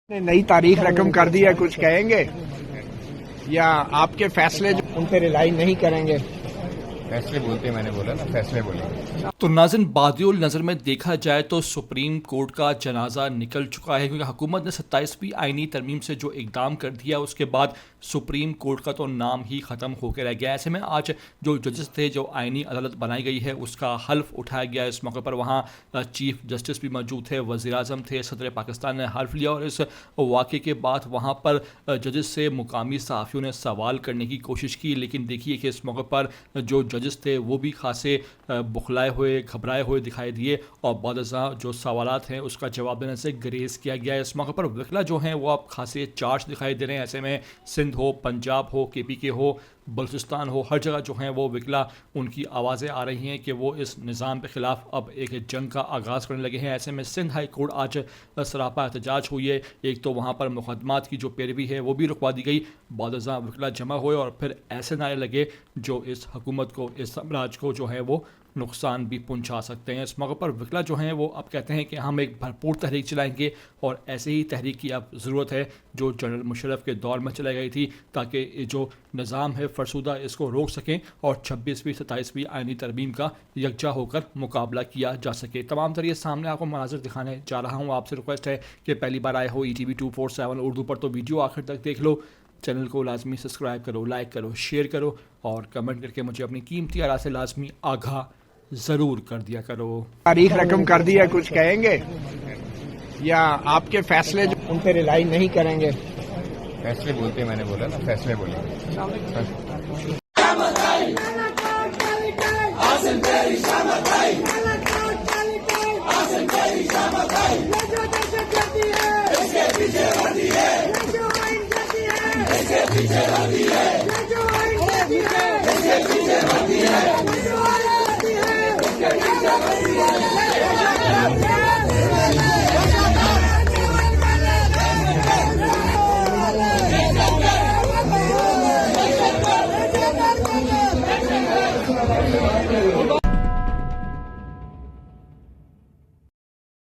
ने नई तारीख रकम कर दी है, कुछ कहेंगे या आपके फैसले जो उन पे रिलाई नहीं करेंगे? फैसले बोलते मैंने बोला ना, फैसले बोले। तो नाज़रीन, बादिउल नज़र में देखा जाए तो सुप्रीम कोर्ट का जनाजा निकल चुका है, क्योंकि हुकूमत ने 27वीं आईनी तरमीम से जो इकदाम कर दिया उसके बाद सुप्रीम कोर्ट का तो नाम ही ख़त्म होकर रह गया। ऐसे में आज जो जजेस थे, जो आईनी अदालत बनाई गई है उसका हल्फ उठाया गया। इस मौके पर वहाँ चीफ जस्टिस भी मौजूद थे, वज़ीर आज़म थे, सदर पाकिस्तान ने हल्फ लिया। और इस वाक़े के बाद वहाँ पर जजेस से मुकामी सहाफ़ियों ने सवाल करने की कोशिश की, लेकिन देखिए कि इस मौके पर जो जजेस थे वो भी खासे बुखलाए हुए, घबराए हुए दिखाई दिए और बाद जो सवालात हैं उसका जवाब देने से ग्रेज़ किया गया। इस मौके पर वकीला जो हैं वो अब खासे चार्ज दिखाई दे रहे हैं। ऐसे में सिंध हो, पंजाब हो, KPK हो, बलूचिस्तान हो, हर जगह जो हैं वो वकीला उनकी आवाज़ें आ रही हैं कि वो इस निज़ाम के ख़िलाफ़ अब एक जंग का आगाज़ करने लगे हैं। ऐसे में सिंध हाई कोर्ट आज सरापा एहतजाज हुई है। एक तो वहाँ पर मुकदमात की जो पैरवी है वो भी रुकवा दी गई, बाद वकीला जमा हुए और फिर ऐसे नारे लगे जो इस हुकूमत को, इस साम्राज्य को जो है वो नुकसान भी पहुंचा सकते हैं। इस मौके पर वकीला जो हैं वो अब कहते हैं कि हम एक भरपूर तहरीक चलाएंगे और ऐसे ही तहरीक की अब ज़रूरत है जो जनरल मुशर्रफ के दौर में चलाई गई थी, ताकि जो निज़ाम है फरसुदा इसको रोक सकें और 26वीं 27वीं आईनी तरमीम का यकजा होकर मुकाबला किया जा सके। तमाम तरीके सामने आपको मनाज़र दिखाने जा रहा हूँ। आपसे रिक्वेस्ट है कि पहली बार आए हो ETV 247 उर्दू पर तो वीडियो आखिर तक देख लो, चैनल को लाजमी सब्सक्राइब करो, लाइक करो, शेयर करो और कमेंट करके मुझे अपनी कीमती आरा से लाजमी आगाह ज़रूर कर दिया करो। तारीख रकम कर दी है, कुछ कहेंगे या आपके फैसले जो उन पे रिलाई नहीं करेंगे? फैसले बोलते मैंने बोला ना, फैसले बोले।